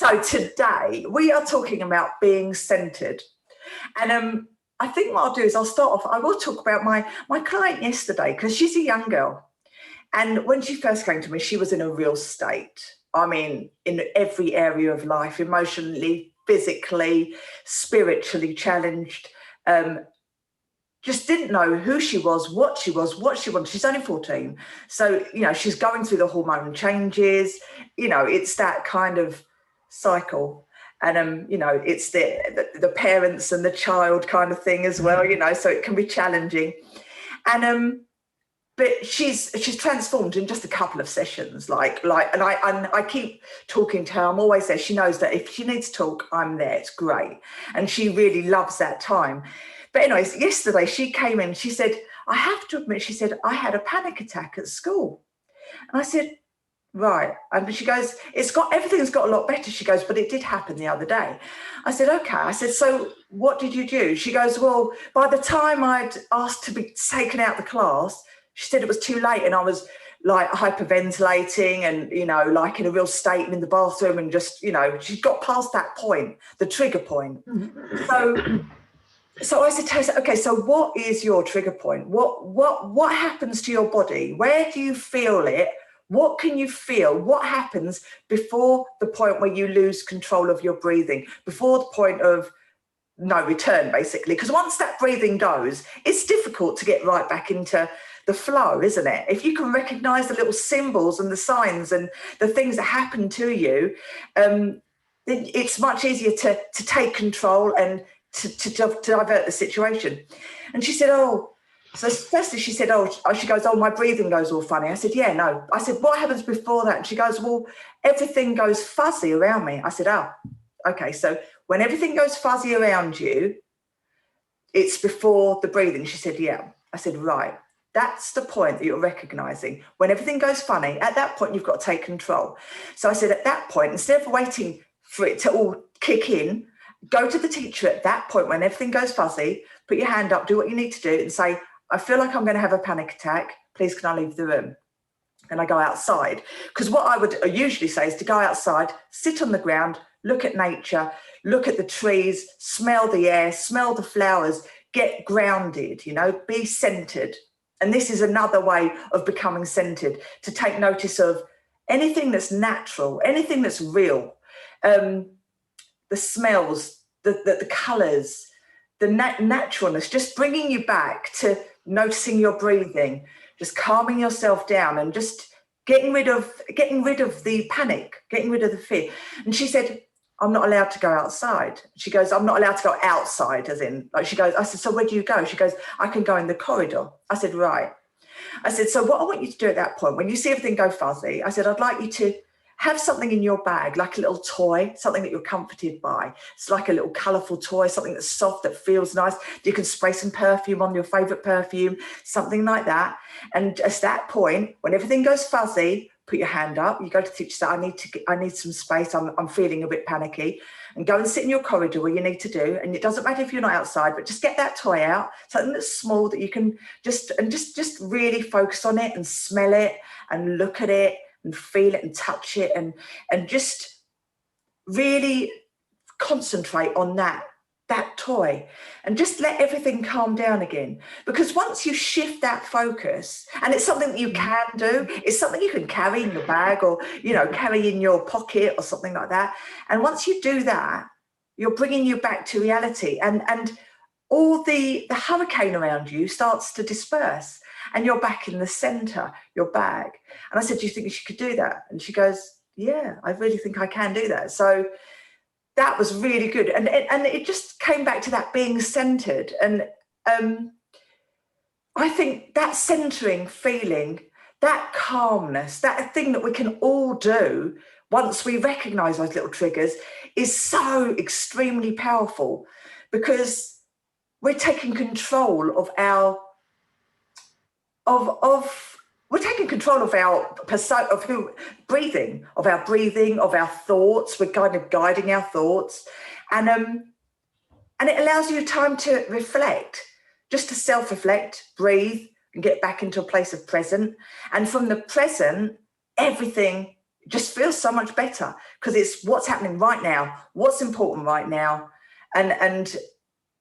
So today we are talking about being centered. And I think what I'll do is I'll start off, I will talk about my client yesterday, because she's a young girl. And when she first came to me, she was in a real state. I mean, in every area of life, emotionally, physically, spiritually challenged. Just didn't know who she was, what she wanted. She's only 14. So, she's going through the hormone changes. It's that kind of cycle. And, it's the parents and the child kind of thing as well, so it can be challenging. And, but she's transformed in just a couple of sessions, and I keep talking to her. I'm always there. She knows that if she needs to talk, I'm there. It's great. And she really loves that time. But anyways, yesterday she came in, she said, I have to admit, she said, I had a panic attack at school. And I said, right. And she goes, everything's got a lot better. She goes, but it did happen the other day. I said, okay. I said, so what did you do? She goes, well, by the time I'd asked to be taken out of the class, she said it was too late. And I was like hyperventilating and, like in a real state in the bathroom, and just, she got past that point, the trigger point. So I said to her, okay, so what is your trigger point? What happens to your body? Where do you feel it? What can you feel? What happens before the point where you lose control of your breathing, before the point of no return, basically? Because once that breathing goes, it's difficult to get right back into the flow, isn't it? If you can recognize the little symbols and the signs and the things that happen to you, then it's much easier to take control and to divert the situation. And she said, so firstly she said, she goes, my breathing goes all funny. I said, yeah, no. I said, what happens before that? And she goes, well, everything goes fuzzy around me. I said, okay. So when everything goes fuzzy around you, it's before the breathing. She said, yeah. I said, right. That's the point that you're recognizing. When everything goes funny, at that point, you've got to take control. So I said, at that point, instead of waiting for it to all kick in, go to the teacher at that point when everything goes fuzzy, put your hand up, do what you need to do, and say, I feel like I'm going to have a panic attack. Please, can I leave the room? And I go outside. Because what I would usually say is to go outside, sit on the ground, look at nature, look at the trees, smell the air, smell the flowers, get grounded, be centered. And this is another way of becoming centered, to take notice of anything that's natural, anything that's real. The smells, the colours, the naturalness, just bringing you back to noticing your breathing, just calming yourself down and just getting rid of the panic, getting rid of the fear. And she said, I'm not allowed to go outside. She goes, I'm not allowed to go outside, as in, like, she goes, I said, so where do you go? She goes, I can go in the corridor. I said, right. I said, so what I want you to do at that point, when you see everything go fuzzy, I said, I'd like you to have something in your bag, like a little toy, something that you're comforted by. It's like a little colourful toy, something that's soft, that feels nice. You can spray some perfume on, your favourite perfume, something like that. And at that point, when everything goes fuzzy, put your hand up. You go to the teacher, say, I need some space. I'm feeling a bit panicky. And go and sit in your corridor where you need to do. And it doesn't matter if you're not outside, but just get that toy out, something that's small that you can just really focus on it and smell it and look at it and feel it and touch it and just really concentrate on that toy and just let everything calm down again. Because once you shift that focus, and it's something that you can do, it's something you can carry in your bag or, carry in your pocket or something like that. And once you do that, you're bringing you back to reality, and all the hurricane around you starts to disperse. And you're back in the center, your bag. And I said, do you think she could do that? And she goes, yeah, I really think I can do that. So that was really good. And it just came back to that being centered. And I think that centering feeling, that calmness, that thing that we can all do once we recognize those little triggers is so extremely powerful, because we're taking control of our we're taking control of our breathing, of our thoughts. We're kind of guiding our thoughts, and it allows you time to reflect, just to self-reflect, breathe, and get back into a place of present. And from the present, everything It just feels so much better because it's what's happening right now, what's important right now, and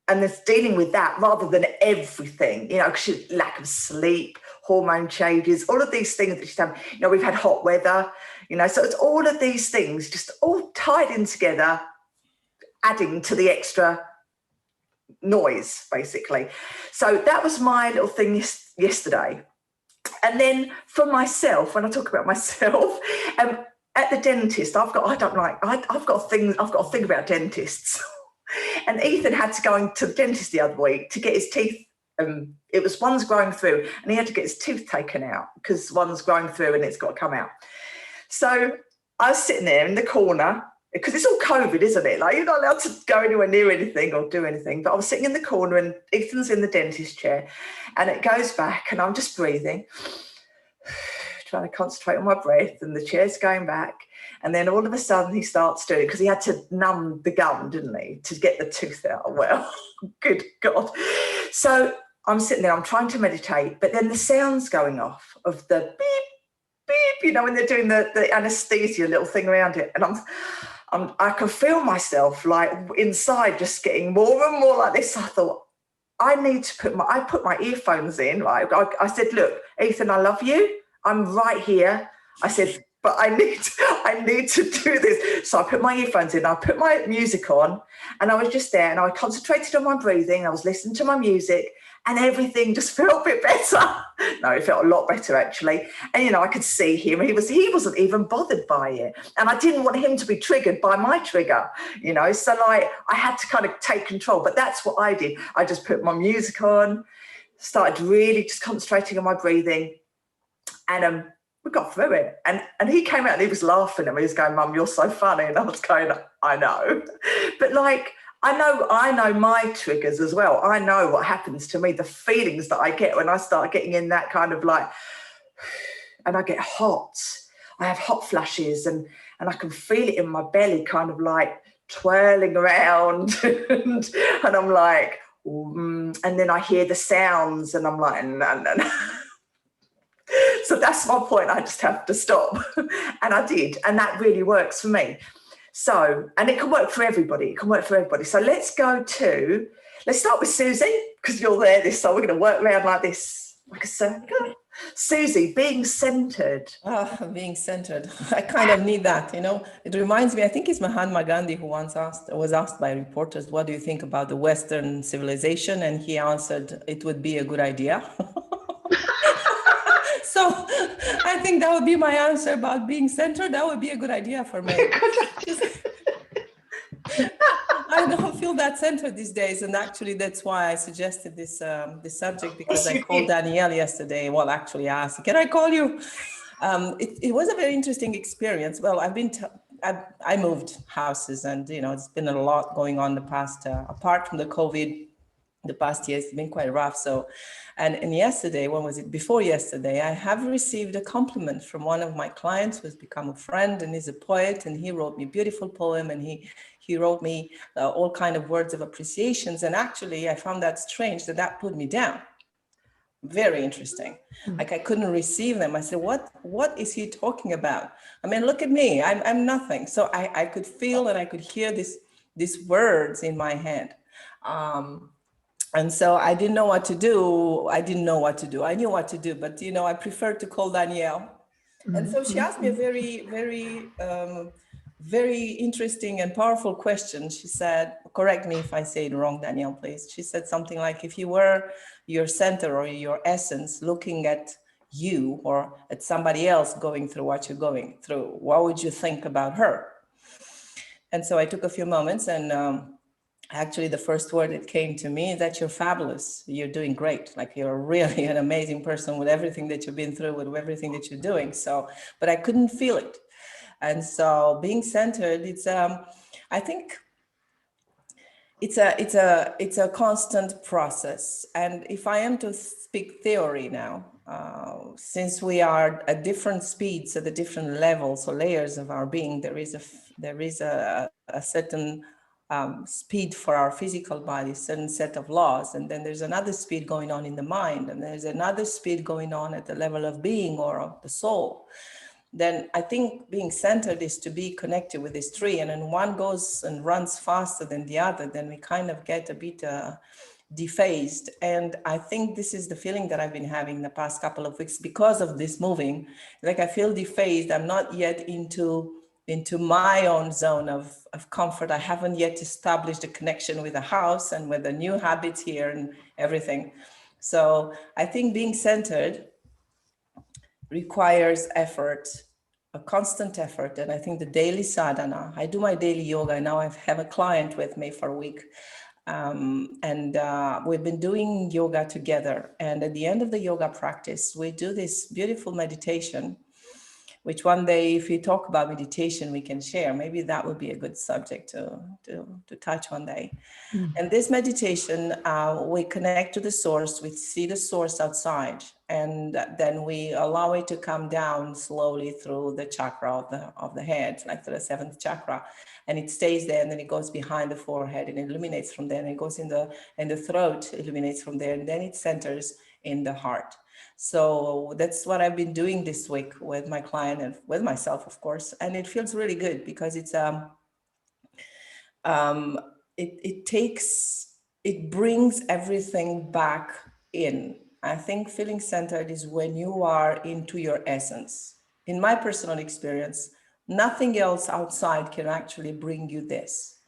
it's dealing with that rather than everything, you know, because lack of sleep, hormone changes, all of these things that she's done. You know, we've had hot weather, you know, so it's all of these things just all tied in together, adding to the extra noise, basically. So that was my little thing yesterday. And then for myself, when I talk about myself, at the dentist, I've got a thing about dentists. And Ethan had to go to the dentist the other week to get his teeth. It was one's growing through, and he had to get his tooth taken out because one's growing through and it's got to come out. So I was sitting there in the corner because it's all COVID, isn't it? Like, you're not allowed to go anywhere near anything or do anything. But I was sitting in the corner and Ethan's in the dentist chair, and it goes back, and I'm just breathing, trying to concentrate on my breath, and the chair's going back. And then all of a sudden he starts doing it because he had to numb the gum, didn't he, to get the tooth out. Well, good God. So I'm sitting there, I'm trying to meditate, but then the sound's going off of the beep, beep, you know, when they're doing the anesthesia little thing around it. And I can feel myself like inside just getting more and more like this. I thought, I put my earphones in, right? I said, look, Ethan, I love you. I'm right here. I said, but I need to do this. So I put my earphones in, I put my music on, and I was just there, and I concentrated on my breathing. I was listening to my music, and everything just felt a bit better. No, it felt a lot better, actually. And, you know, I could see him. He wasn't even bothered by it. And I didn't want him to be triggered by my trigger, you know. So, like, I had to kind of take control. But that's what I did. I just put my music on, started really just concentrating on my breathing, and we got through it. And he came out and he was laughing at me. He was going, Mum, you're so funny. And I was going, I know. But, like, I know my triggers as well. I know what happens to me, the feelings that I get when I start getting in that kind of like, and I get hot. I have hot flashes, and I can feel it in my belly kind of like twirling around. and I'm like, and then I hear the sounds and I'm like, no. So that's my point. I just have to stop. And I did. And that really works for me. So, and it can work for everybody. So let's start with Susie, because you're there so we're going to work around like this, like a circle. Susie, being centered. Being centered. I kind of need that, you know. It reminds me, I think it's Mahatma Gandhi who was asked by reporters, what do you think about the Western civilization? And he answered, it would be a good idea. So I think that would be my answer about being centered. That would be a good idea for me. I don't feel that centered these days, and actually that's why I suggested this subject, because I called Danielle yesterday. Well, actually I asked, can I call you? It was a very interesting experience. Well, I moved houses, and you know, it's been a lot going on the past, apart from the COVID, the past year it's been quite rough. So, and yesterday, when was it? Before yesterday, I have received a compliment from one of my clients who has become a friend and is a poet, and he wrote me a beautiful poem, and he wrote me all kind of words of appreciations. And actually, I found that strange that put me down. Very interesting. Like I couldn't receive them. I said, what is he talking about? I mean, look at me, I'm nothing. So I could feel and I could hear these words in my head. And so I didn't know what to do. I knew what to do, but you know, I preferred to call Danielle. And so she asked me a very, very, very interesting and powerful question. She said, correct me if I say it wrong, Danielle, please. She said something like, if you were your center or your essence looking at you or at somebody else going through what you're going through, what would you think about her? And so I took a few moments, and actually, the first word that came to me is that you're fabulous. You're doing great. Like you're really an amazing person with everything that you've been through, with everything that you're doing. So, but I couldn't feel it. And so being centered, it's, I think it's a constant process. And if I am to speak theory now, since we are at different speeds, at the different levels or layers of our being, there is a certain speed for our physical body, certain set of laws, and then there's another speed going on in the mind, and there's another speed going on at the level of being or of the soul. then I think being centered is to be connected with this tree. And then one goes and runs faster than the other, then we kind of get a bit dephased. And I think this is the feeling that I've been having the past couple of weeks because of this moving. Like I feel dephased. I'm not yet into my own zone of comfort. I haven't yet established a connection with the house and with the new habits here and everything. So I think being centered requires effort, a constant effort. And I think the daily sadhana, I do my daily yoga. Now I have a client with me for a week. We've been doing yoga together. And at the end of the yoga practice, we do this beautiful meditation, which one day, if we talk about meditation, we can share. Maybe that would be a good subject to touch one day. And this meditation, we connect to the source, we see the source outside, and then we allow it to come down slowly through the chakra of the head, like to the seventh chakra. And it stays there, and then it goes behind the forehead and it illuminates from there, and it goes in the throat, illuminates from there, and then it centers in the heart. So that's what I've been doing this week with my client and with myself, of course. And it feels really good because it's it brings everything back in. I think feeling centered is when you are into your essence. In my personal experience, nothing else outside can actually bring you this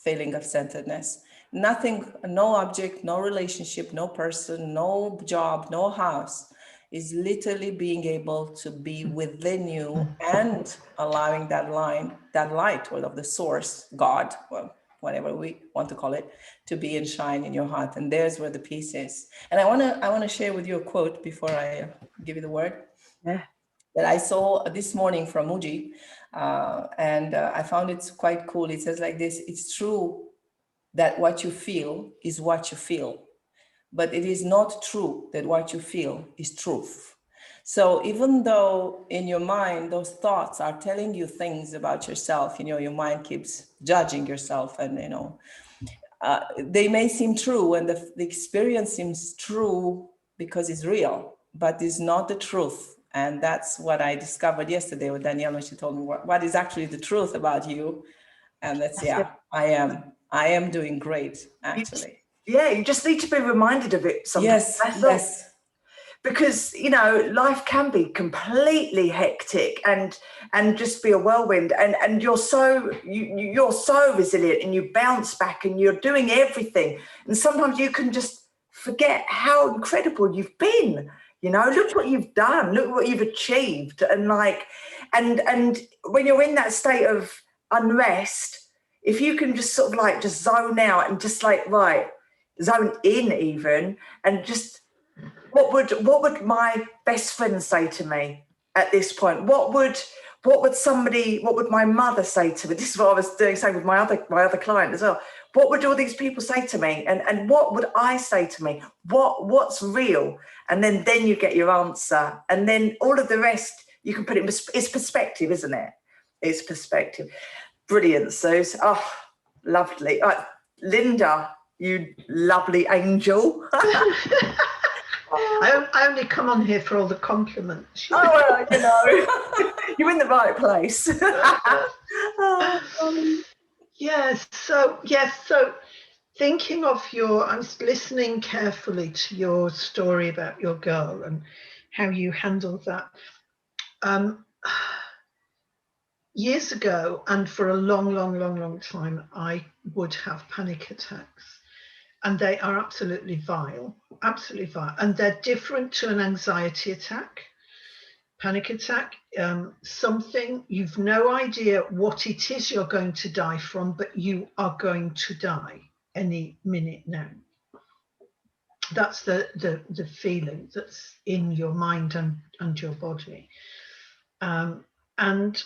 feeling of centeredness. Nothing, no object, no relationship, no person, no job, no house is literally being able to be within you and allowing that light or of the source, God, well, whatever we want to call it, to be and shine in your heart. And there's where the peace is. And I want to share with you a quote before I give you the word. Yeah. That I saw this morning from Muji, and I found it quite cool. It says like this: it's true that what you feel is what you feel, but it is not true that what you feel is truth. So even though in your mind, those thoughts are telling you things about yourself, your mind keeps judging yourself, and, they may seem true, and the experience seems true because it's real, but it's not the truth. And that's what I discovered yesterday with Danielle when she told me what is actually the truth about you. And that's I am doing great, actually. You just need to be reminded of it sometimes. Yes. Because, life can be completely hectic and just be a whirlwind. And you're so resilient, and you bounce back and you're doing everything. And sometimes you can just forget how incredible you've been. Look what you've done, look what you've achieved. And and when you're in that state of unrest, if you can just sort of just zone out and just zone in even, and just, what would my best friend say to me at this point? What would my mother say to me? This is what I was doing, same with my other client as well. What would all these people say to me? And what would I say to me? What's real? And then you get your answer. And then all of the rest, you can put it in, it's perspective, isn't it? It's perspective. Brilliant, Suze. Oh, lovely. Linda, you lovely angel. I only come on here for all the compliments. Oh, well, you're in the right place. Yes. So thinking of I was listening carefully to your story about your girl and how you handled that. Years ago, and for a long time, I would have panic attacks. And they are absolutely vile. And they're different to an anxiety attack. Panic attack, something you've no idea what it is you're going to die from, but you are going to die any minute now. That's the feeling that's in your mind and your body. And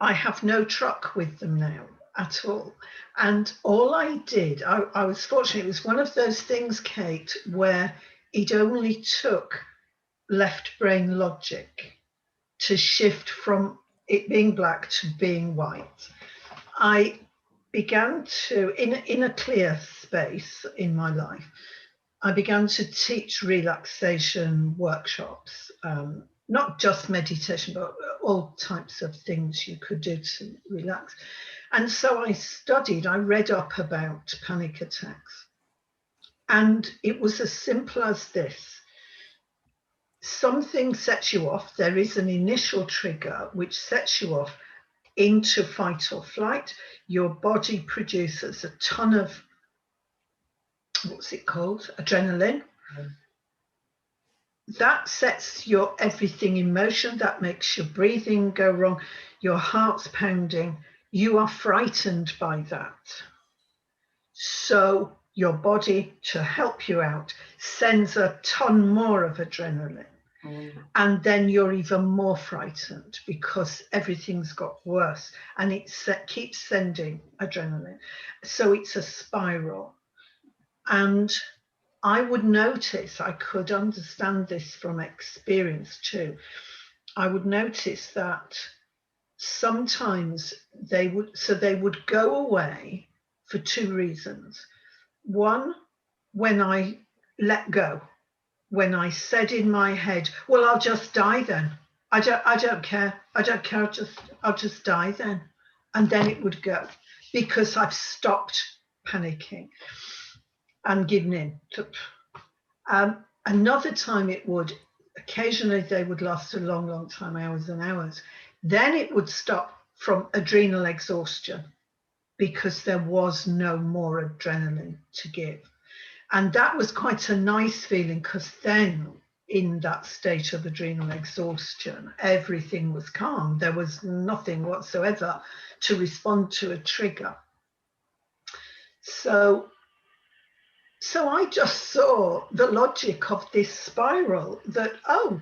I have no truck with them now at all. And all I did, I was fortunate, it was one of those things, Kate, where it only took left brain logic to shift from it being black to being white. I began to, in a clear space in my life, I began to teach relaxation workshops not just meditation, but all types of things you could do to relax. And so I read up about panic attacks. And it was as simple as this. Something sets you off. There is an initial trigger which sets you off into fight or flight. Your body produces a ton of, what's it called? Adrenaline. That sets your everything in motion. That makes your breathing go wrong. Your heart's pounding. You are frightened by that. So your body, to help you out, sends a ton more of adrenaline. And then you're even more frightened because everything's got worse, and it keeps sending adrenaline. So it's a spiral. And I would notice, I could understand this from experience too. I would notice that sometimes they would go away for two reasons. One, when I let go, when I said in my head, well, I'll just die then. I don't care. I'll just die then. And then it would go, because I've stopped panicking and given in. Another time it would, occasionally they would last a long, long time, hours and hours. Then it would stop from adrenal exhaustion because there was no more adrenaline to give. And that was quite a nice feeling, because then in that state of adrenal exhaustion, everything was calm. There was nothing whatsoever to respond to a trigger. So I just saw the logic of this spiral, that, oh,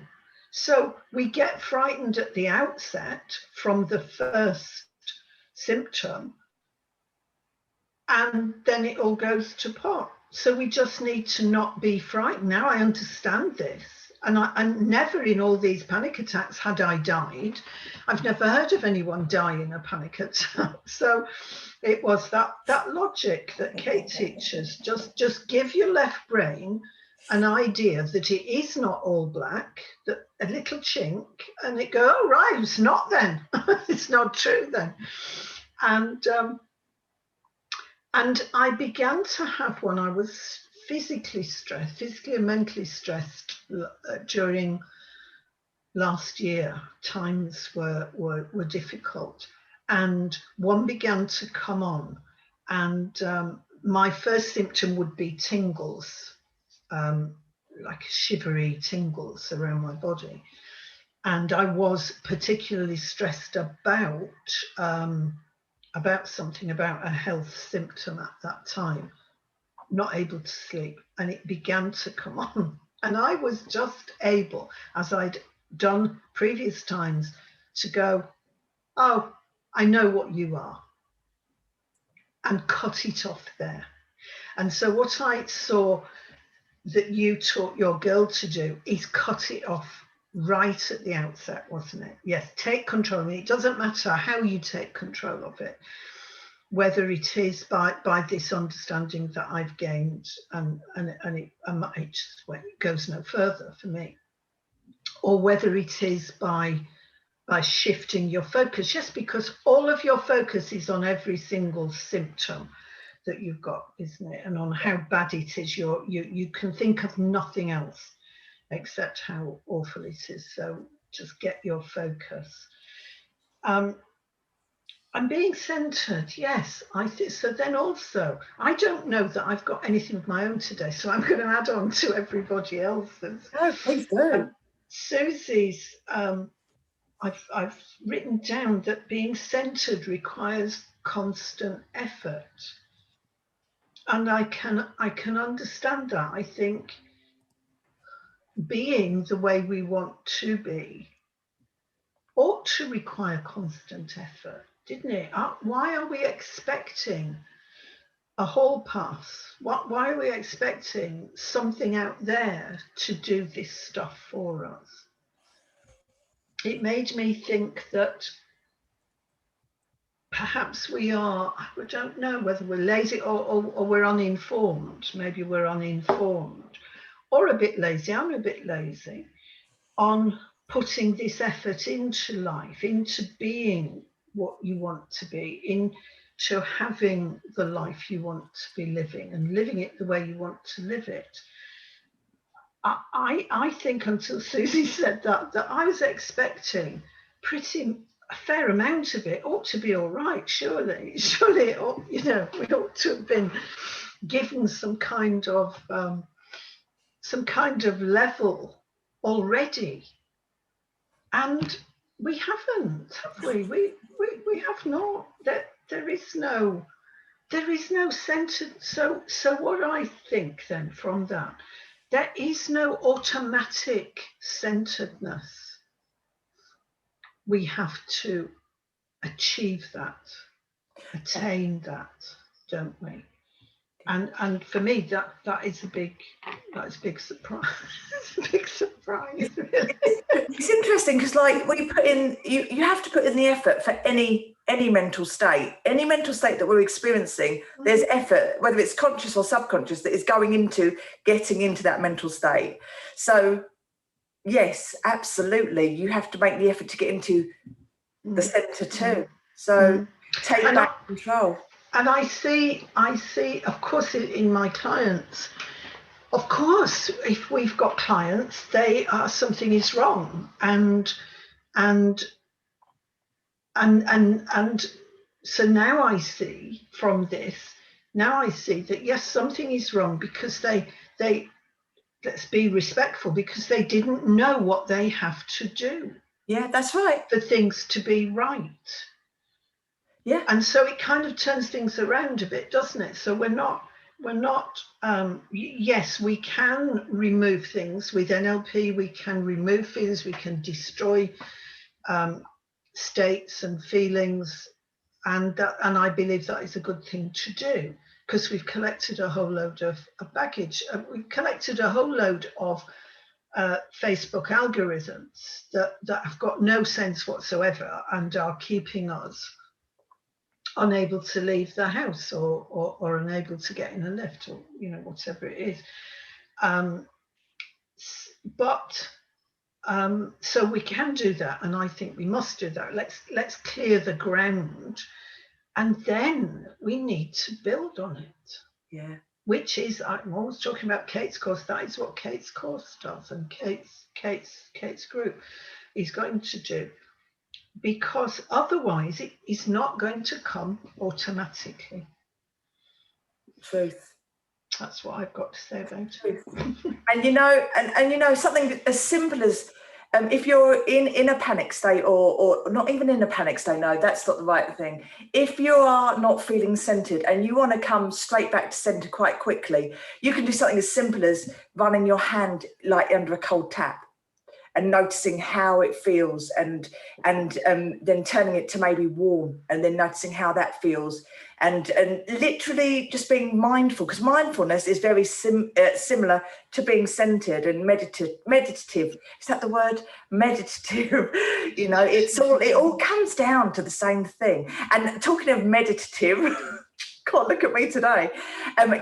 so we get frightened at the outset from the first symptom, and then it all goes to pot. So we just need to not be frightened. Now I understand this. And I never in all these panic attacks had I died. I've never heard of anyone die in a panic attack. So it was that logic that Kate teaches. Just give your left brain an idea that it is not all black, that a little chink, and it go, oh, right, it's not then. It's not true then. And I began to have, when I was physically and mentally stressed during last year, times were difficult, and one began to come on, and my first symptom would be tingles, like shivery tingles around my body. And I was particularly stressed about a health symptom at that time, not able to sleep, and it began to come on. And I was just able, as I'd done previous times, to go, oh, I know what you are, and cut it off there. And so what I saw that you taught your girl to do is cut it off right at the outset, wasn't it? Yes, take control. I mean, it doesn't matter how you take control of it, whether it is by this understanding that I've gained, and it goes no further for me, or whether it is by shifting your focus. Yes, because all of your focus is on every single symptom that you've got, isn't it? And on how bad it is. You can think of nothing else except how awful it is. So just get your focus. I'm being centered, yes. I think so. Then also, I don't know that I've got anything of my own today, so I'm going to add on to everybody else's. Oh, please do. Susie's, I've written down that being centered requires constant effort, and I can understand that. I think being the way we want to be ought to require constant effort, didn't it? Why are we expecting a hall pass? Why are we expecting something out there to do this stuff for us? It made me think that perhaps we are, I don't know whether we're lazy or we're uninformed. Maybe we're uninformed or a bit lazy. I'm a bit lazy on putting this effort into life, into being what you want to be, into having the life you want to be living and living it the way you want to live it. I think until Susie said that I was expecting a fair amount of it ought to be all right, surely it ought, we ought to have been given some kind of level already, and we haven't, have we? We have not. There is no centered. So what I think then from that, there is no automatic centeredness. We have to achieve that, attain that, don't we? And for me, that is a big surprise. It's a big surprise, really. It's interesting because, like, we put in, you have to put in the effort for any mental state that we're experiencing. There's effort, whether it's conscious or subconscious, that is going into getting into that mental state. So yes, absolutely, you have to make the effort to get into the center too. So take back control. And I see, of course, in my clients, of course, if we've got clients, they are, something is wrong, and so now I see from this, that yes, something is wrong, because they let's be respectful, because they didn't know what they have to do. Yeah, that's right. For things to be right. Yeah. And so it kind of turns things around a bit, doesn't it? So we're not, yes, we can remove things with NLP, we can remove feelings, we can destroy states and feelings. And I believe that is a good thing to do, because we've collected a whole load of baggage. We've collected a whole load of Facebook algorithms that have got no sense whatsoever and are keeping us unable to leave the house or unable to get in a lift, or whatever it is. So we can do that, and I think we must do that. Let's clear the ground, and then we need to build on it. Yeah. Which is, I'm always talking about Kate's course. That is what Kate's course does, and Kate's group is going to do. Because otherwise it is not going to come automatically. Truth. That's what I've got to say about it. And something as simple as if you're in a panic state, or not even in a panic state, no, that's not the right thing. If you are not feeling centered and you want to come straight back to center quite quickly, you can do something as simple as running your hand like under a cold tap, and noticing how it feels, and then turning it to maybe warm, and then noticing how that feels, and literally just being mindful, because mindfulness is very similar to being centered and meditative. Is that the word? Meditative. It all comes down to the same thing. And talking of meditative, God, look at me today.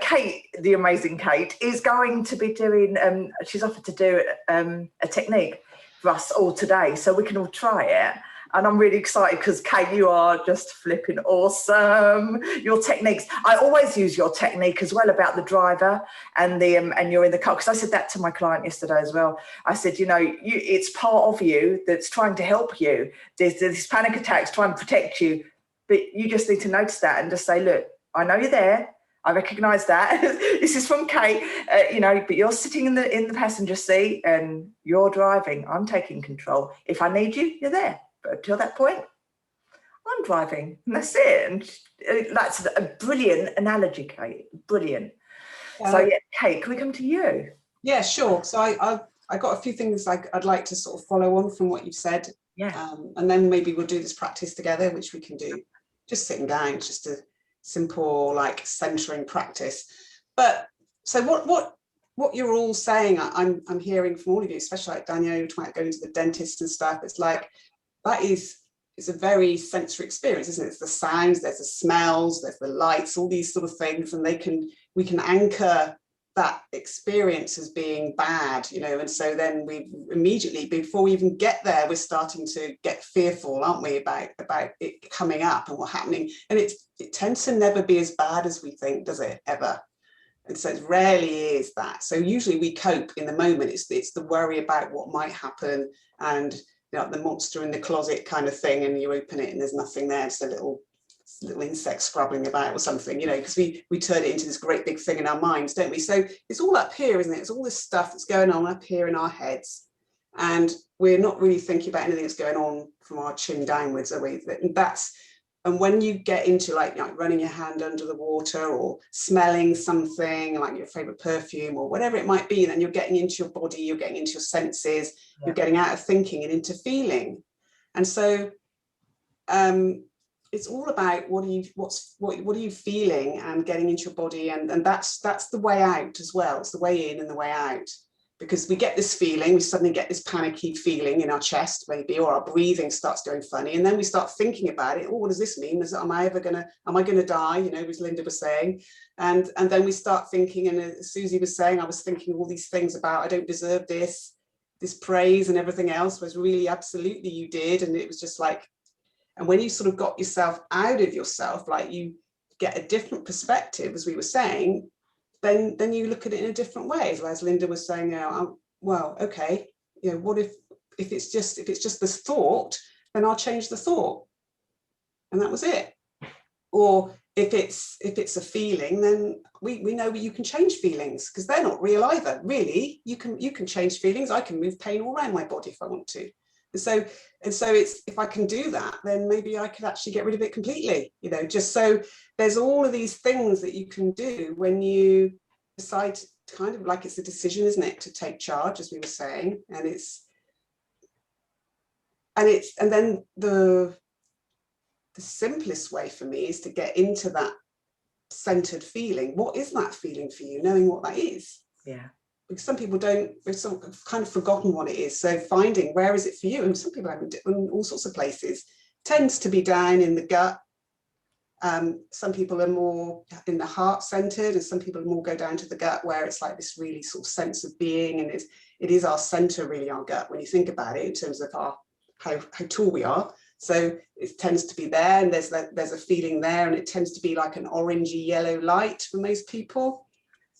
Kate, the amazing Kate, is going to be doing, she's offered to do a technique for us all today, so we can all try it. And I'm really excited because, Kate, you are just flipping awesome. Your techniques, I always use your technique as well about the driver and and you're in the car, because I said that to my client yesterday as well. I said, it's part of you that's trying to help you. There's these panic attacks trying to protect you, but you just need to notice that and just say, look, I know you're there. I recognise that. This is from Kate, but you're sitting in the passenger seat and you're driving. I'm taking control. If I need you, you're there. But until that point, I'm driving. And that's it. And that's a brilliant analogy, Kate. Brilliant. So, Kate, can we come to you? Yeah, sure. So I got a few things I'd like to sort of follow on from what you've said. Yeah. And then maybe we'll do this practice together, which we can do just sitting down. It's just a simple centering practice. But so what you're all saying, I'm hearing from all of you, especially like Danielle, you're talking about going to the dentist and stuff. It's like it's a very sensory experience, isn't it? It's the sounds, there's the smells, there's the lights, all these sort of things, and we can anchor that experience as being bad, you know, and so then we immediately, before we even get there, we're starting to get fearful, aren't we, about it coming up and what's happening. And it tends to never be as bad as we think, does it, ever? And so it rarely is that. So usually we cope in the moment. It's the worry about what might happen, and you know, the monster in the closet kind of thing, and you open it and there's nothing there. It's a little insect scrabbling about or something, you know, because we turn it into this great big thing in our minds, don't we? So it's all up here, isn't it? It's all this stuff that's going on up here in our heads, and we're not really thinking about anything that's going on from our chin downwards, are we? And when you get into like running your hand under the water or smelling something like your favorite perfume or whatever it might be, then you're getting into your body, you're getting into your senses, you're getting out of thinking and into feeling. And so it's all about what are you feeling and getting into your body, and that's the way out as well. It's the way in and the way out, because we get this feeling, we suddenly get this panicky feeling in our chest maybe, or our breathing starts going funny, and then we start thinking about it. Oh, what does this mean? Am I gonna die, you know, as Linda was saying, and then we start thinking, and as Susie was saying, I was thinking all these things about I don't deserve this praise and everything else, was really absolutely you did. And it was just like, and when you sort of got yourself out of yourself, like you get a different perspective, as we were saying, then you look at it in a different way. As Linda was saying, you know, well, okay, you know, what if it's just this thought, then I'll change the thought, and that was it. Or if it's a feeling, then we know you can change feelings, because they're not real either. Really, you can change feelings. I can move pain all around my body if I want to. And so it's, if I can do that, then maybe I could actually get rid of it completely, you know. Just so there's all of these things that you can do when you decide to, kind of like, it's a decision, isn't it, to take charge, as we were saying. And then the simplest way for me is to get into that centered feeling. What is that feeling for you? Knowing what that is. Yeah. Because some people they've sort of kind of forgotten what it is. So finding, where is it for you? And some people have it in all sorts of places. Tends to be down in the gut. Some people are more in the heart centered, and some people more go down to the gut, where it's like this really sort of sense of being. And it is our center, really, our gut, when you think about it, in terms of how tall we are. So it tends to be there, and there's a feeling there, and it tends to be like an orangey yellow light for most people,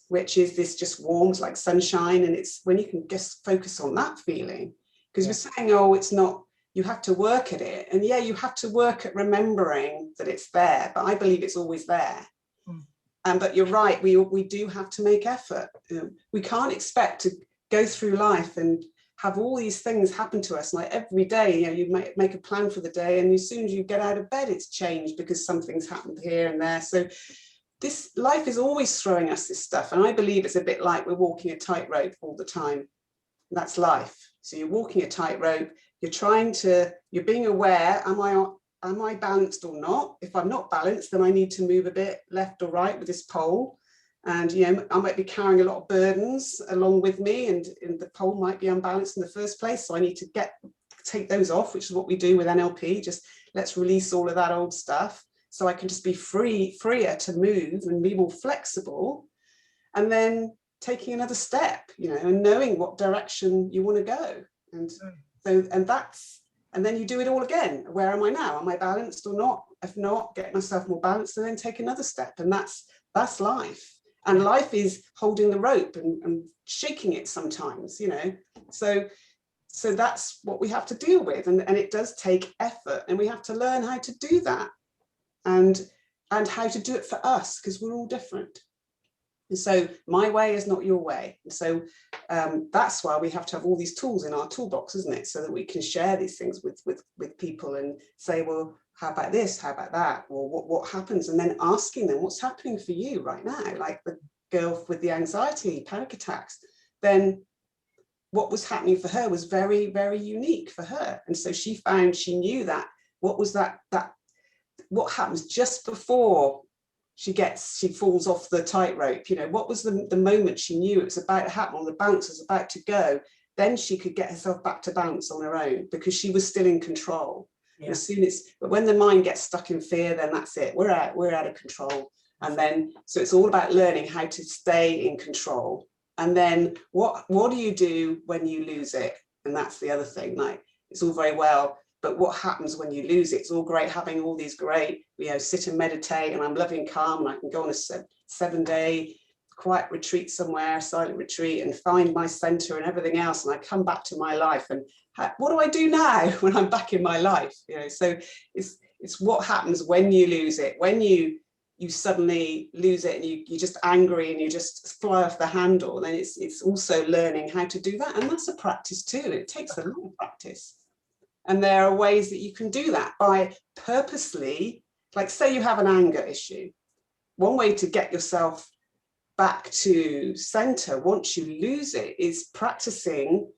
which is this just warms like sunshine. And it's when you can just focus on that feeling, because we're saying, oh, it's not, you have to work at it. And yeah, you have to work at remembering that it's there, but I believe it's always there. But you're right, we do have to make effort. We can't expect to go through life and have all these things happen to us. Like every day, you know, you make a plan for the day, and as soon as you get out of bed, it's changed because something's happened here and there. So this life is always throwing us this stuff. And I believe it's a bit like we're walking a tightrope all the time. That's life. So you're walking a tightrope, you're being aware, am I balanced or not? If I'm not balanced, then I need to move a bit left or right with this pole. And, you know, I might be carrying a lot of burdens along with me, and the pole might be unbalanced in the first place. So I need to take those off, which is what we do with NLP. Just let's release all of that old stuff, so I can just be freer to move and be more flexible. And then taking another step, you know, and knowing what direction you want to go. And so, and then you do it all again. Where am I now? Am I balanced or not? If not, get myself more balanced, and then take another step. And that's life. And life is holding the rope and shaking it sometimes, you know. So that's what we have to deal with. And it does take effort, and we have to learn how to do that. And how to do it for us, because we're all different. And so my way is not your way. And so that's why we have to have all these tools in our toolbox, isn't it? So that we can share these things with people and say, well, how about this? How about that? Or what happens? And then asking them, what's happening for you right now? Like the girl with the anxiety, panic attacks, then what was happening for her was very, very unique for her. And so she knew that what happens just before she falls off the tightrope, you know, what was the moment she knew it was about to happen, or the bounce was about to go, then she could get herself back to bounce on her own, because she was still in control. Yeah. But when the mind gets stuck in fear, then that's it, we're out of control. And then, so it's all about learning how to stay in control. And then what do you do when you lose it? And that's the other thing, like, it's all very well, but what happens when you lose it? It's all great having all these great, sit and meditate, and I'm loving calm, and I can go on a 7-day quiet retreat somewhere, silent retreat, and find my center and everything else. And I come back to my life, and what do I do now when I'm back in my life? So it's what happens when you lose it, when you suddenly lose it and you're just angry and you just fly off the handle. Then it's also learning how to do that. And that's a practice too. It takes a lot of practice. And there are ways that you can do that by purposely, like say you have an anger issue. One way to get yourself back to center once you lose it is practicing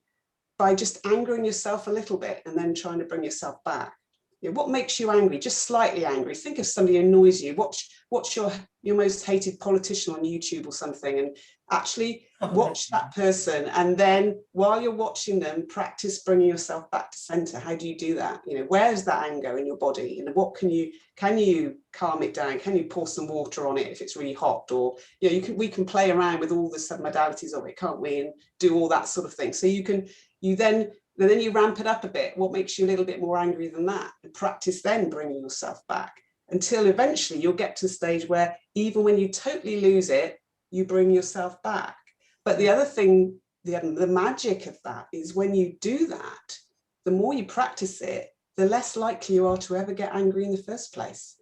by just angering yourself a little bit and then trying to bring yourself back. What makes you angry? Just slightly angry. Think of somebody who annoys you. Watch your most hated politician on YouTube or something, and actually watch that person. And then while you're watching them, practice bringing yourself back to center. How do you do that? Where's that anger in your body? What can you calm it down? Can you pour some water on it if it's really hot? Or we can play around with all the sub-modalities of it, can't we? And do all that sort of thing. So then you ramp it up a bit. What makes you a little bit more angry than that? And practice then bringing yourself back until eventually you'll get to the stage where even when you totally lose it, you bring yourself back. But the other thing, the magic of that is when you do that, the more you practice it, the less likely you are to ever get angry in the first place.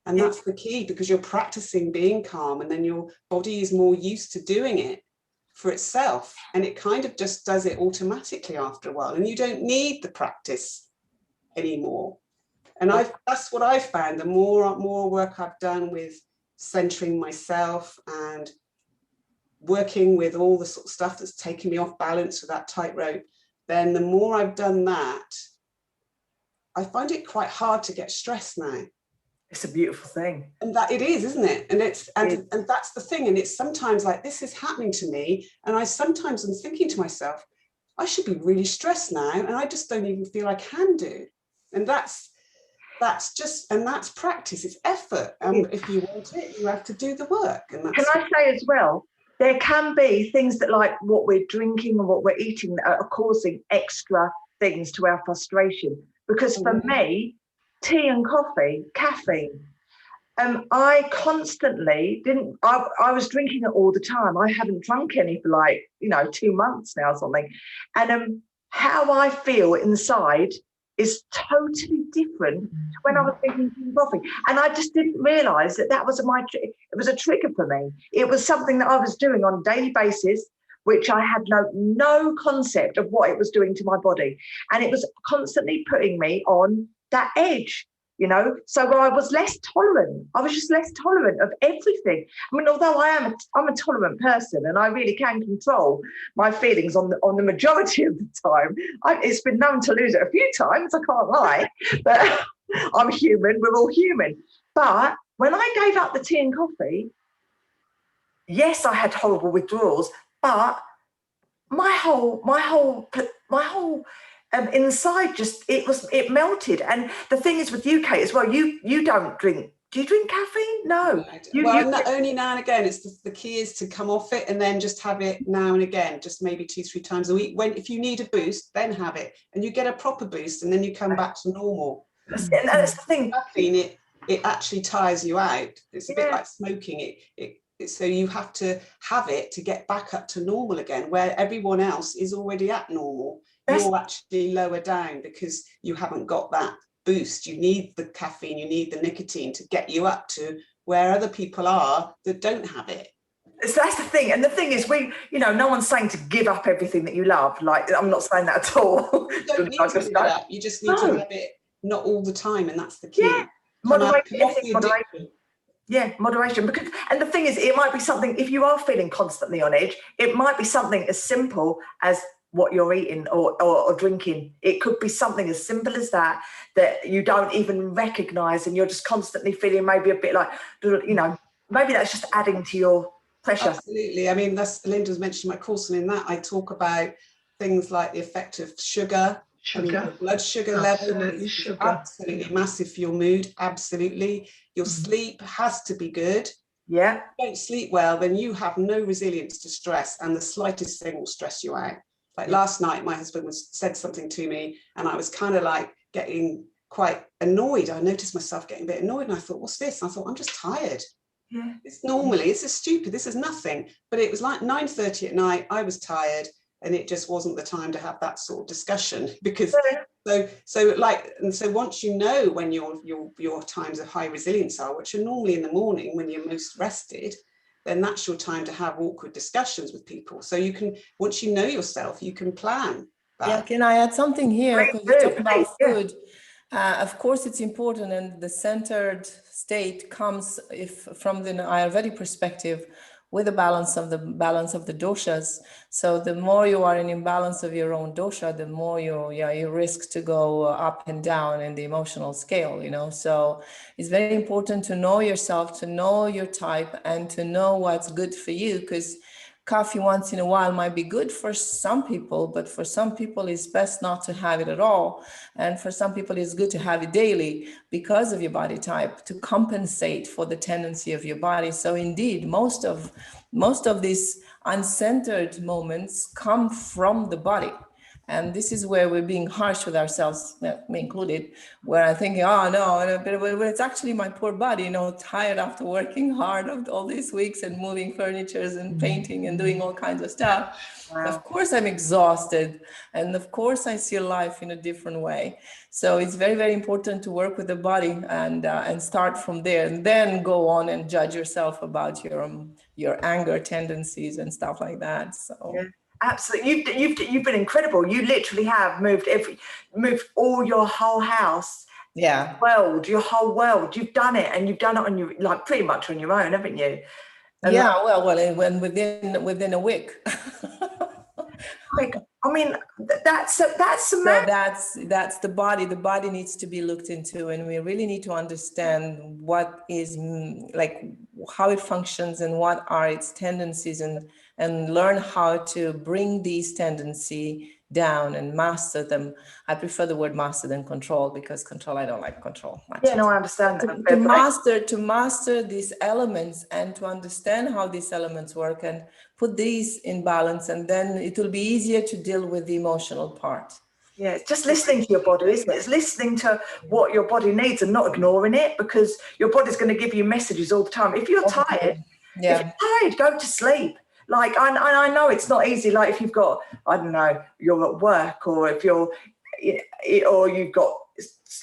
And that's the key, because you're practicing being calm, and then your body is more used to doing it for itself, and it kind of just does it automatically after a while, and you don't need the practice anymore. And that's what I've found. The more work I've done with centering myself and working with all the sort of stuff that's taken me off balance with that tightrope, then the more I've done that, I find it quite hard to get stressed now. It's a beautiful thing. And that it is, isn't it? And and that's the thing. And it's sometimes like, this is happening to me, and I sometimes am thinking to myself, I should be really stressed now, and I just don't even feel I can do. And that's practice. It's effort. If you want it, you have to do the work. And that's, can I say as well, there can be things that, like what we're drinking and what we're eating, that are causing extra things to our frustration. Because for me, tea and coffee, caffeine, I constantly I was drinking it all the time. I haven't drunk any for 2 months now or something. And how I feel inside is totally different to when I was drinking tea and coffee. And I just didn't realise that was it was a trigger for me. It was something that I was doing on a daily basis, which I had no concept of what it was doing to my body. And it was constantly putting me on that edge, so I was less tolerant. I was just less tolerant of everything. I mean, although I'm a tolerant person, and I really can control my feelings on the majority of the time. It's been known to lose it a few times, I can't lie, but I'm human, we're all human. But when I gave up the tea and coffee, yes, I had horrible withdrawals, but my whole inside it melted. And the thing is with you, Kate, as well, you don't drink. Do you drink caffeine? No. Only now and again. It's the key is to come off it and then just have it now and again, just maybe 2-3 times a week. If you need a boost, then have it, and you get a proper boost, and then you come back to normal. And that's the thing. Caffeine, it actually tires you out. It's a bit like smoking. So you have to have it to get back up to normal again, where everyone else is already at normal. You're actually lower down because you haven't got that boost. You need the caffeine, you need the nicotine to get you up to where other people are that don't have it. So that's the thing. And the thing is, no one's saying to give up everything that you love. Like, I'm not saying that at all. You don't need to do that. You just need to have it not all the time, and that's the key. Yeah, moderation. Yeah, moderation. And the thing is, it might be something, if you are feeling constantly on edge, it might be something as simple as what you're eating or drinking. It could be something as simple as that you don't even recognize, and you're just constantly feeling maybe a bit like, maybe that's just adding to your pressure. Absolutely. I mean, that's Linda's mentioned my course, and in that I talk about things like the effect of sugar. Blood sugar level is absolutely massive for your mood. Absolutely. Your sleep has to be good. Yeah. If you don't sleep well, then you have no resilience to stress, and the slightest thing will stress you out. Like last night, my husband said something to me, and I was kind of like getting quite annoyed. I noticed myself getting a bit annoyed, and I thought, what's this? And I thought, I'm just tired. Yeah. This is stupid. This is nothing. But it was like 9:30 at night. I was tired, and it just wasn't the time to have that sort of discussion, because so once you know when your times of high resilience are, which are normally in the morning when you're most rested, then that's your time to have awkward discussions with people. So you can, once you know yourself, you can plan that. Yeah, can I add something here? Because you talk about food. Yeah. Of course, it's important, and the centered state comes from the Ayurvedic perspective with the balance of the doshas. So the more you are in imbalance of your own dosha, the more you risk to go up and down in the emotional scale, you know. So it's very important to know yourself, to know your type, and to know what's good for you, because coffee once in a while might be good for some people, but for some people it's best not to have it at all. And for some people it's good to have it daily because of your body type, to compensate for the tendency of your body. So indeed, most of these uncentered moments come from the body. And this is where we're being harsh with ourselves, me included, where I'm thinking, oh no, but it's actually my poor body, you know, tired after working hard all these weeks and moving furnitures and painting and doing all kinds of stuff. Wow. Of course I'm exhausted, and of course I see life in a different way. So it's very, very important to work with the body and start from there, and then go on and judge yourself about your anger tendencies and stuff like that. So. Yeah. Absolutely, you've been incredible. You literally have moved all your whole house, yeah, your whole world. You've done it, and you've done it on your, like, pretty much on your own, haven't you? And yeah, when within a week. Like, I mean, that's so that's the body. The body needs to be looked into, and we really need to understand what is like how it functions and what are its tendencies, and learn how to bring these tendencies down and master them. I prefer the word master than control, because control, I don't like control much. Yeah, no, I understand that. To master these elements and to understand how these elements work and put these in balance, and then it will be easier to deal with the emotional part. Yeah, it's just listening to your body, isn't it? It's listening to what your body needs and not ignoring it, because your body's going to give you messages all the time. If you're tired, go to sleep. Like, I know it's not easy. Like, if you've got, I don't know, you're at work, or if you're, or you've got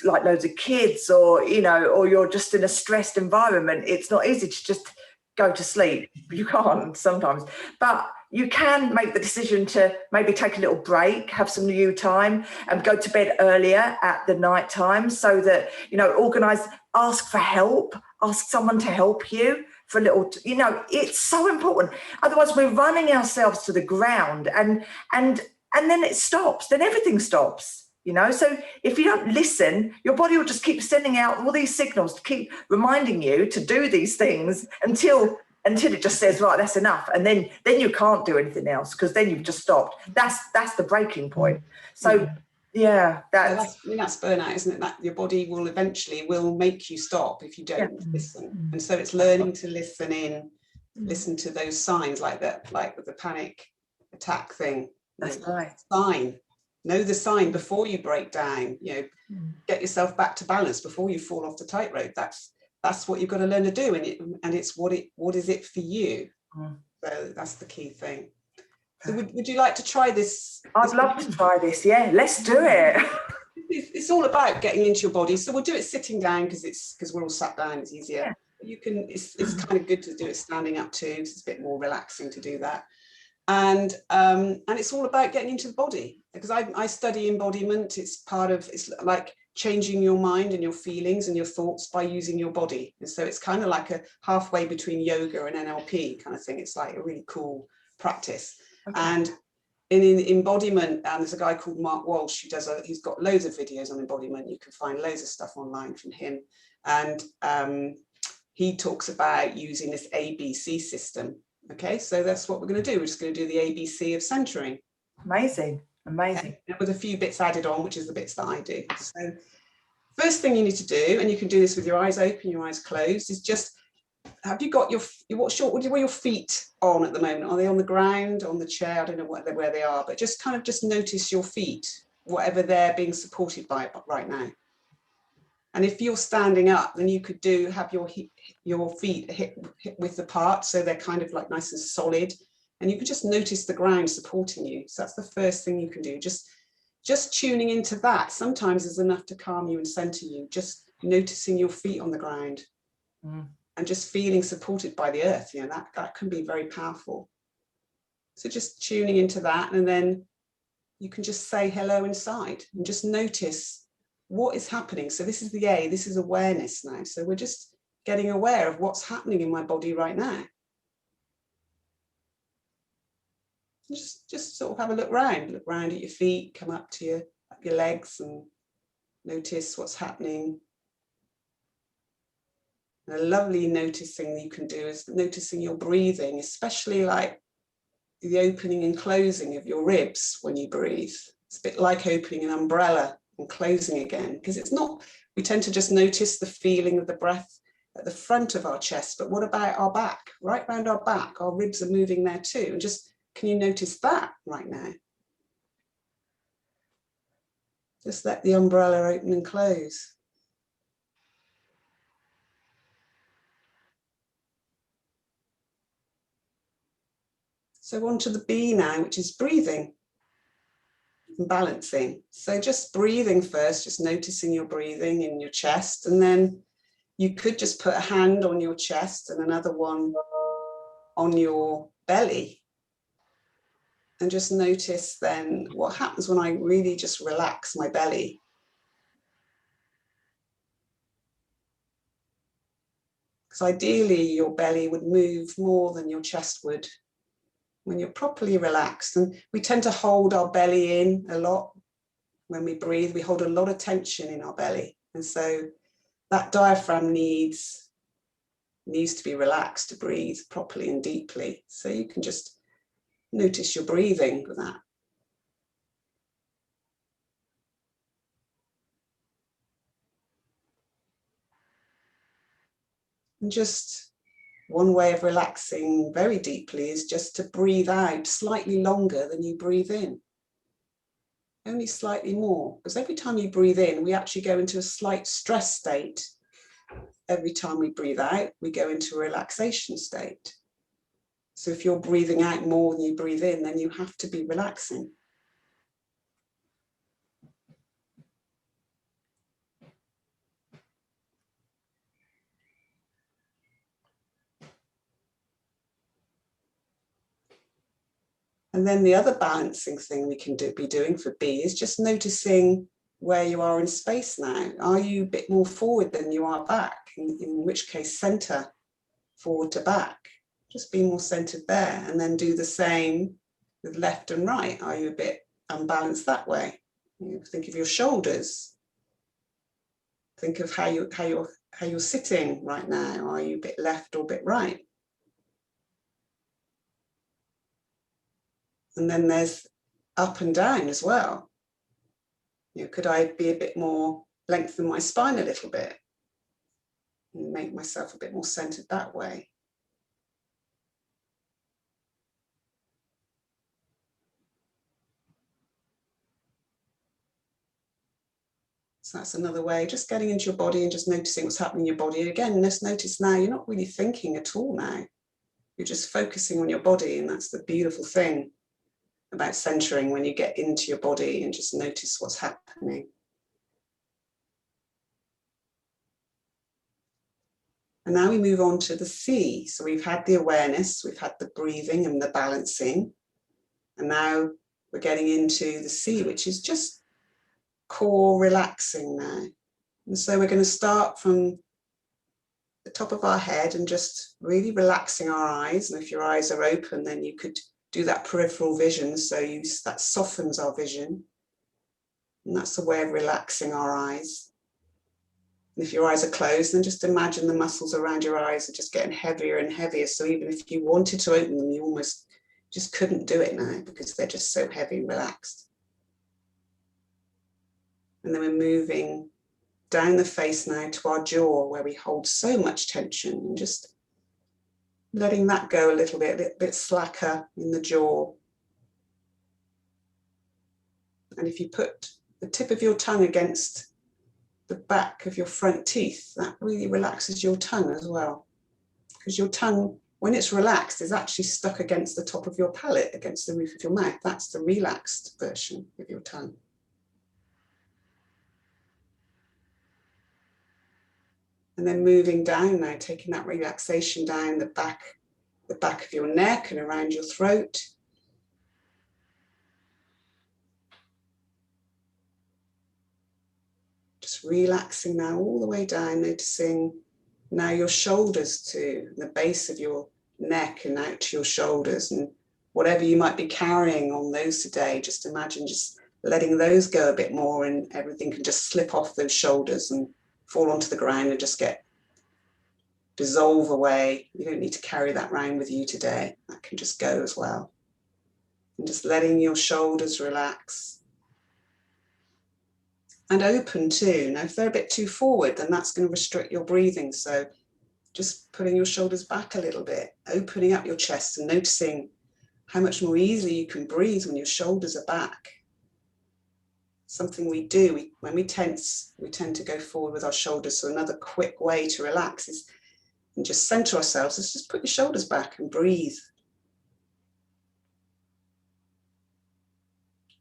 like loads of kids, or, you know, or you're just in a stressed environment, it's not easy to just go to sleep. You can't sometimes, but you can make the decision to maybe take a little break, have some you time, and go to bed earlier at the night time, so that, you know, organize, ask for help, ask someone to help you for a little, you know, it's so important. Otherwise we're running ourselves to the ground, and then it stops, then everything stops, you know. So if you don't listen, your body will just keep sending out all these signals to keep reminding you to do these things until it just says, right, that's enough. And then you can't do anything else, because then you've just stopped. That's the breaking point. So that's burnout, isn't it? That your body will eventually make you stop if you don't listen. And so it's learning to listen to those signs, like that, like with the panic attack thing. That's right. Know the sign before you break down. You know, get yourself back to balance before you fall off the tightrope. That's what you've got to learn to do, and it's what is it for you. So that's the key thing. So would you like to try this? I'd love to try this. Yeah, let's do it. It's all about getting into your body. So we'll do it sitting down, because we're all sat down. It's easier. Yeah. You can. It's kind of good to do it standing up too. It's a bit more relaxing to do that. And it's all about getting into the body, because I study embodiment. It's like changing your mind and your feelings and your thoughts by using your body. And so it's kind of like a halfway between yoga and NLP kind of thing. It's like a really cool practice. Okay. And in embodiment, there's a guy called Mark Walsh he's got loads of videos on embodiment. You can find loads of stuff online from him. And he talks about using this ABC system. Okay, so that's what we're going to do. We're just going to do the ABC of centering. Amazing. Okay? With a few bits added on, which is the bits that I do. So first thing you need to do, and you can do this with your eyes open, your eyes closed, is just have you got what are your feet on at the moment? Are they on the ground, on the chair? I don't know where they are, but just kind of just notice your feet, whatever they're being supported by right now. And if you're standing up, then you could have your feet hip width apart, so they're kind of like nice and solid, and you can just notice the ground supporting you. So that's the first thing you can do. Just tuning into that sometimes is enough to calm you and center you. Just noticing your feet on the ground and just feeling supported by the earth. You know, that can be very powerful. So just tuning into that, and then you can just say hello inside and just notice what is happening. So this is this is awareness now. So we're just getting aware of what's happening in my body right now. Just sort of have a look round at your feet, come up to your legs and notice what's happening. And a lovely noticing that you can do is noticing your breathing, especially like the opening and closing of your ribs when you breathe. It's a bit like opening an umbrella and closing again, because it's not, we tend to just notice the feeling of the breath at the front of our chest, but what about our back? Right round our back, our ribs are moving there too. And just, can you notice that right now? Just let the umbrella open and close. So on to the B now, which is breathing and balancing. So just breathing first, just noticing your breathing in your chest, and then you could just put a hand on your chest and another one on your belly, and just notice then what happens when I really just relax my belly. Because ideally your belly would move more than your chest would when you're properly relaxed. And we tend to hold our belly in a lot when we breathe. We hold a lot of tension in our belly, and so that diaphragm needs to be relaxed to breathe properly and deeply. So you can just notice your breathing with that. And just one way of relaxing very deeply is just to breathe out slightly longer than you breathe in. Only slightly more, because every time you breathe in, we actually go into a slight stress state. Every time we breathe out, we go into a relaxation state. So if you're breathing out more than you breathe in, then you have to be relaxing. And then the other balancing thing we can be doing for B is just noticing where you are in space now. Are you a bit more forward than you are back? In which case, center forward to back. Just be more centered there, and then do the same with left and right. Are you a bit unbalanced that way? You think of your shoulders. Think of how you're sitting right now. Are you a bit left or a bit right? And then there's up and down as well. You know, could I be a bit more, lengthen my spine a little bit and make myself a bit more centered that way? So that's another way, just getting into your body and just noticing what's happening in your body. Again, let's notice now you're not really thinking at all now. You're just focusing on your body, and that's the beautiful thing about centering, when you get into your body and just notice what's happening. And now we move on to the C. So we've had the awareness, we've had the breathing and the balancing, and now we're getting into the C, which is just core relaxing now. And so we're going to start from the top of our head and just really relaxing our eyes. And if your eyes are open, then you could do that peripheral vision. So that softens our vision. And that's a way of relaxing our eyes. And if your eyes are closed, then just imagine the muscles around your eyes are just getting heavier and heavier. So even if you wanted to open them, you almost just couldn't do it now because they're just so heavy and relaxed. And then we're moving down the face now to our jaw, where we hold so much tension, and just letting that go a little bit slacker in the jaw. And if you put the tip of your tongue against the back of your front teeth, that really relaxes your tongue as well. Because your tongue, when it's relaxed, is actually stuck against the top of your palate, against the roof of your mouth. That's the relaxed version of your tongue. And then moving down now, taking that relaxation down the back of your neck and around your throat. Just relaxing now all the way down, noticing now your shoulders too, the base of your neck and out to your shoulders, and whatever you might be carrying on those today, just imagine just letting those go a bit more, and everything can just slip off those shoulders and fall onto the ground and just dissolve away. You don't need to carry that around with you today. That can just go as well. And just letting your shoulders relax. And open too. Now, if they're a bit too forward, then that's going to restrict your breathing. So just putting your shoulders back a little bit, opening up your chest and noticing how much more easily you can breathe when your shoulders are back. Something we do, when we tense, we tend to go forward with our shoulders. So another quick way to relax is and just center ourselves. Let's just put your shoulders back and breathe.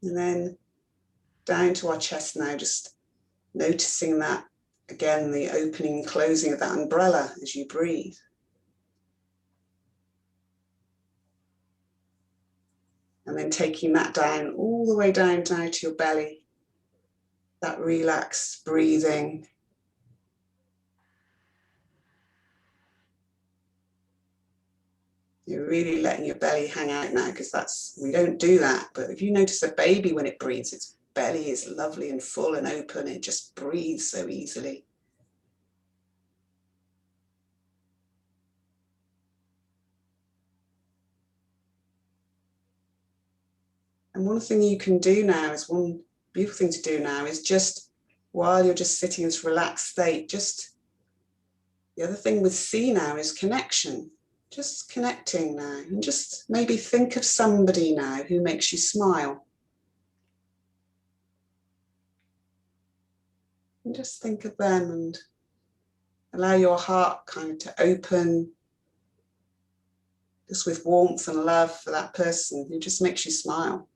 And then down to our chest now, just noticing that, again, the opening and closing of that umbrella as you breathe. And then taking that down, all the way down now to your belly, that relaxed breathing. You're really letting your belly hang out now, because we don't do that. But if you notice a baby when it breathes, its belly is lovely and full and open. It just breathes so easily. And one thing you can do now is, one beautiful thing to do now is just, while you're just sitting in this relaxed state, just, the other thing with C now is connection. Just connecting now, and just maybe think of somebody now who makes you smile. And just think of them and allow your heart kind of to open, just with warmth and love for that person who just makes you smile.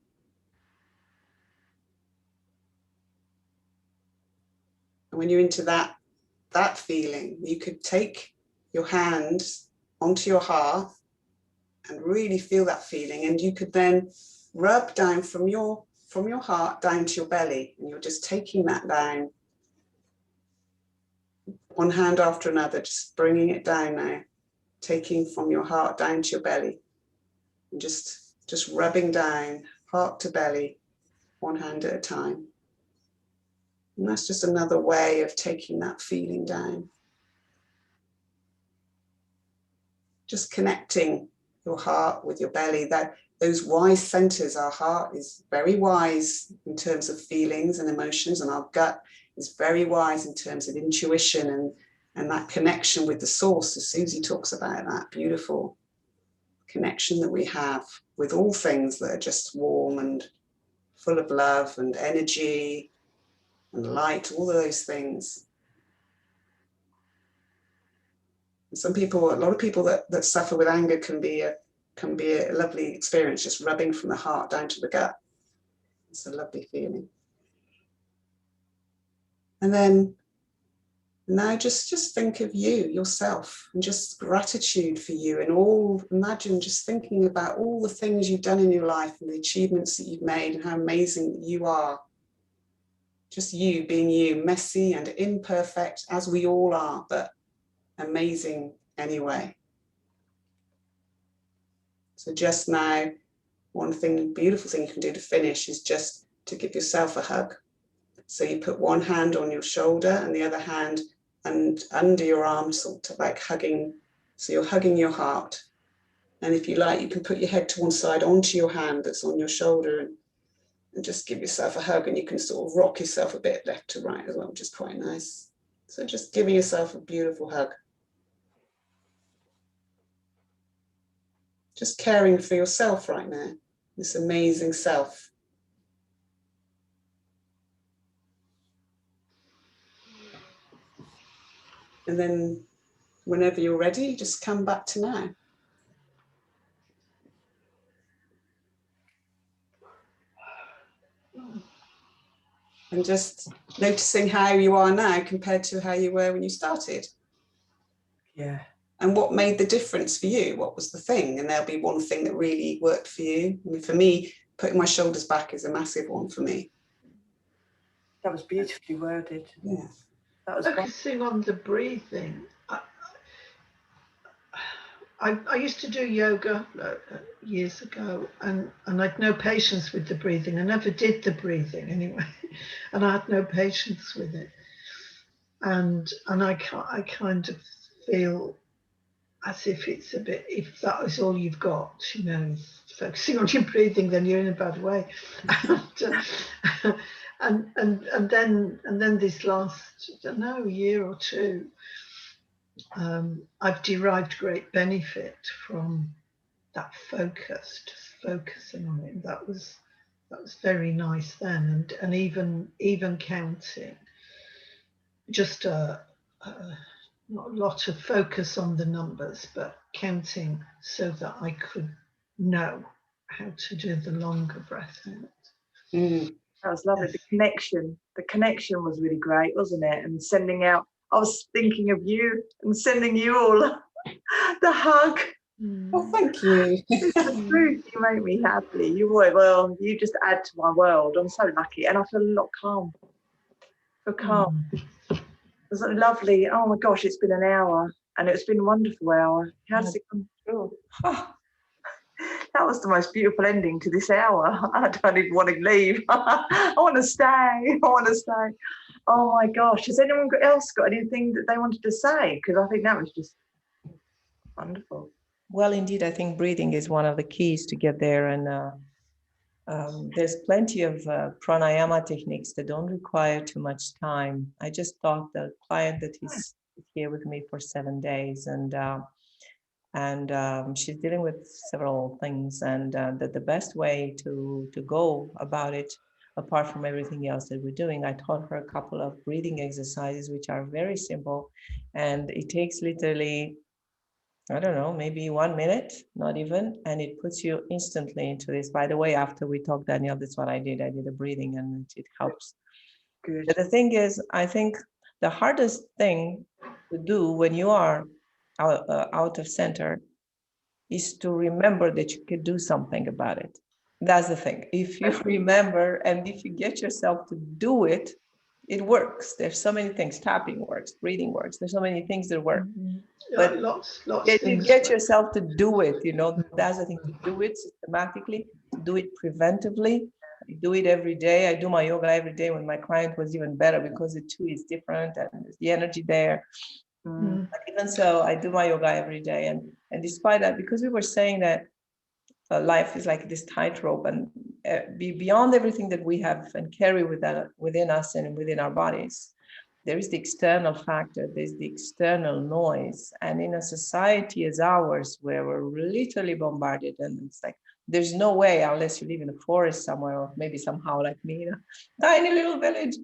And when you're into that feeling, you could take your hand onto your heart and really feel that feeling, and you could then rub down from your heart down to your belly, and you're just taking that down, one hand after another, just bringing it down now, taking from your heart down to your belly, and just rubbing down, heart to belly, one hand at a time. And that's just another way of taking that feeling down. Just connecting your heart with your belly, that those wise centers. Our heart is very wise in terms of feelings and emotions, and our gut is very wise in terms of intuition and that connection with the source, as Susie talks about, that beautiful connection that we have with all things that are just warm and full of love and energy and light, all of those things. A lot of people that suffer with anger can be a lovely experience, just rubbing from the heart down to the gut. It's a lovely feeling. And then now just think of yourself, and just gratitude for you, and imagine just thinking about all the things you've done in your life and the achievements that you've made and how amazing you are. Just you being you, messy and imperfect as we all are, but amazing anyway. So just now, beautiful thing you can do to finish is just to give yourself a hug. So you put one hand on your shoulder and the other hand and under your arm, sort of like hugging. So you're hugging your heart. And if you like, you can put your head to one side onto your hand that's on your shoulder and just give yourself a hug, and you can sort of rock yourself a bit left to right as well, which is quite nice. So just giving yourself a beautiful hug. Just caring for yourself right now, this amazing self. And then whenever you're ready, just come back to now. And just noticing how you are now compared to how you were when you started. Yeah. And what made the difference for you? What was the thing? And there'll be one thing that really worked for you. I mean, for me, putting my shoulders back is a massive one for me. That was beautifully worded. Yeah. That was focusing on the breathing. I used to do yoga years ago, and I'd no patience with the breathing. I never did the breathing anyway, and I had no patience with it. And I kind of feel as if it's a bit, if that is all you've got, you know, focusing on your breathing, then you're in a bad way. and then this last, I don't know, year or two, I've derived great benefit from that focus, just focusing on it. That was very nice then, and even counting, just not a lot of focus on the numbers, but counting so that I could know how to do the longer breath out. That was lovely. Yes. The connection was really great, wasn't it? And sending out, I was thinking of you and sending you all the hug. Oh, thank you. It's the truth. You make me happy. You just add to my world. I'm so lucky, and I feel a lot calm. I feel calm. It was lovely. Oh my gosh, it's been an hour, and it's been a wonderful hour. How does it come through? Oh, that was the most beautiful ending to this hour. I don't even want to leave. I want to stay. Oh my gosh, has anyone else got anything that they wanted to say? Because I think that was just wonderful. Well, indeed, I think breathing is one of the keys to get there. And there's plenty of pranayama techniques that don't require too much time. I just taught the client that he's here with me for 7 days, and she's dealing with several things, and that the best way to go about it, apart from everything else that we're doing, I taught her a couple of breathing exercises which are very simple, and it takes literally, I don't know, maybe 1 minute, not even, and it puts you instantly into this. By the way, after we talked, Danielle, that's what I did a breathing, and it helps. Good. But the thing is, I think the hardest thing to do when you are out of center is to remember that you can do something about it. That's the thing. If you remember and if you get yourself to do it, it works. There's so many things. Tapping works, breathing works. There's so many things that work. But lots you get yourself to do it, you know, that's the thing, to do it systematically, to do it preventively. I do it every day. I do my yoga every day. When my client was even better because the two is different and there's the energy there. But even so, I do my yoga every day. And despite that, because we were saying that life is like this tightrope, and beyond everything that we have and carry within us and within our bodies, there is the external factor, there's the external noise. And in a society as ours, where we're literally bombarded, and it's like, there's no way, unless you live in a forest somewhere, or maybe somehow like me in a tiny little village,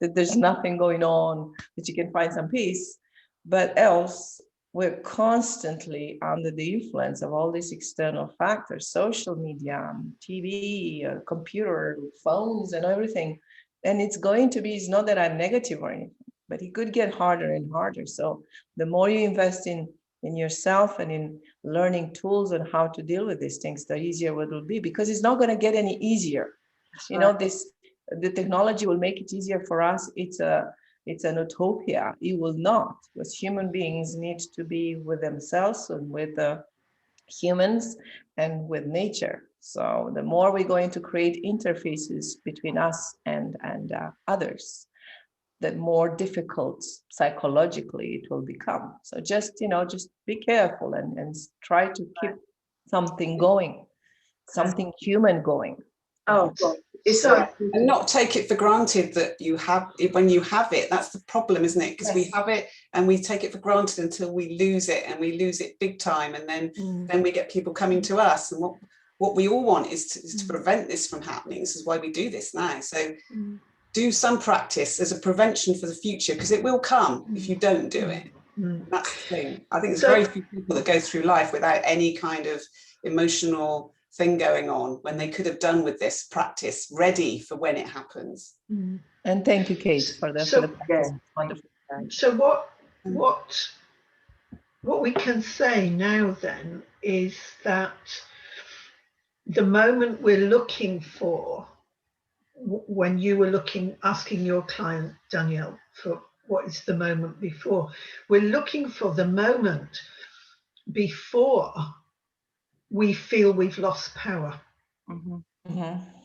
that there's nothing going on, that you can find some peace. But else, we're constantly under the influence of all these external factors, social media, TV, computer, phones, and everything. And it's not that I'm negative or anything, but it could get harder and harder. So the more you invest in yourself and in learning tools on how to deal with these things, the easier it will be, because it's not going to get any easier. That's you right. know, the technology will make it easier for us. It's an utopia. It will not, because human beings need to be with themselves and with humans and with nature. So the more we're going to create interfaces between us and others, the more difficult psychologically it will become. So just be careful and try to keep something going, something human going. Oh God. It's So, and not take it for granted that you have it when you have it. That's the problem, isn't it? Because we have it and we take it for granted until we lose it, and we lose it big time, and then we get people coming to us. And what we all want is to prevent this from happening. This is why we do this now. So do some practice as a prevention for the future, because it will come if you don't do it. That's the thing. I think there's very few people that go through life without any kind of emotional thing going on, when they could have done with this practice ready for when it happens. And thank you, Kate, for the practice. Wonderful. So what we can say now then is that the moment we're looking for, when you were asking your client, Danielle, for what is the moment before, we're looking for the moment before we feel we've lost power.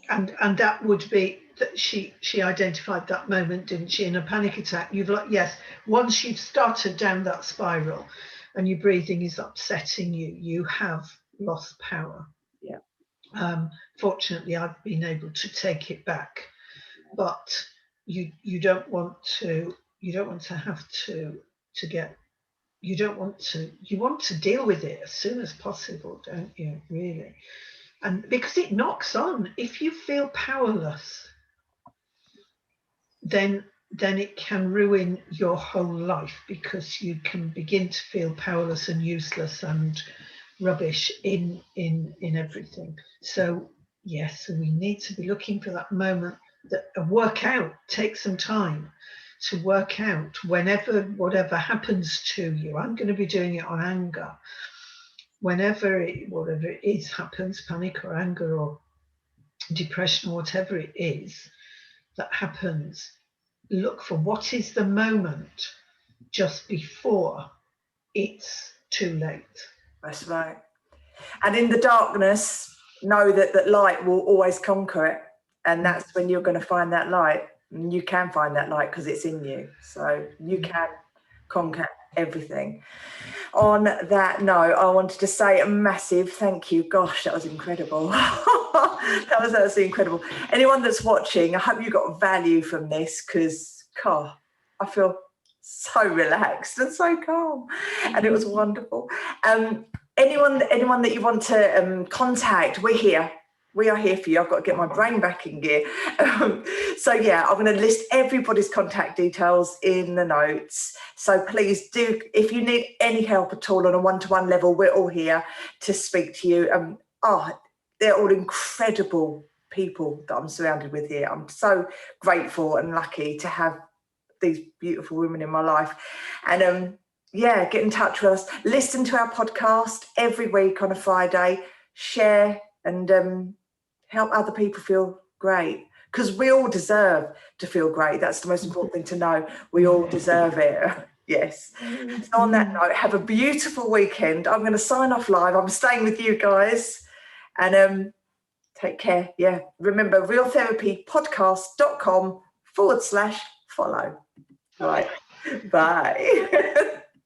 And that would be that she identified that moment, didn't she, in a panic attack? Once you've started down that spiral and your breathing is upsetting you have lost power. Fortunately, I've been able to take it back, but you want to deal with it as soon as possible, don't you, really? And because it knocks on, if you feel powerless, then it can ruin your whole life, because you can begin to feel powerless and useless and rubbish in everything. So yes, we need to be looking for that moment, that take some time to work out whatever happens to you. I'm going to be doing it on anger. Whatever it is happens, panic or anger or depression or whatever it is that happens, look for what is the moment just before it's too late. That's right. And in the darkness, know that light will always conquer it. And that's when you're going to find that light. And you can find that light because it's in you. So you can conquer everything. On that note, I wanted to say a massive thank you. Gosh, that was incredible. That was absolutely incredible. Anyone that's watching, I hope you got value from this, because I feel so relaxed and so calm, and it was wonderful. Anyone that you want to contact, we're here. We are here for you. I've got to get my brain back in gear. So yeah, I'm going to list everybody's contact details in the notes. So please do, if you need any help at all on a one-to-one level, we're all here to speak to you. They're all incredible people that I'm surrounded with here. I'm so grateful and lucky to have these beautiful women in my life. And get in touch with us. Listen to our podcast every week on a Friday. Share and help other people feel great, because we all deserve to feel great. That's the most important thing to know. We all deserve it. Yes. So on that note, have a beautiful weekend. I'm going to sign off live. I'm staying with you guys, and take care. Yeah. Remember, realtherapypodcast.com/follow. Right. Bye.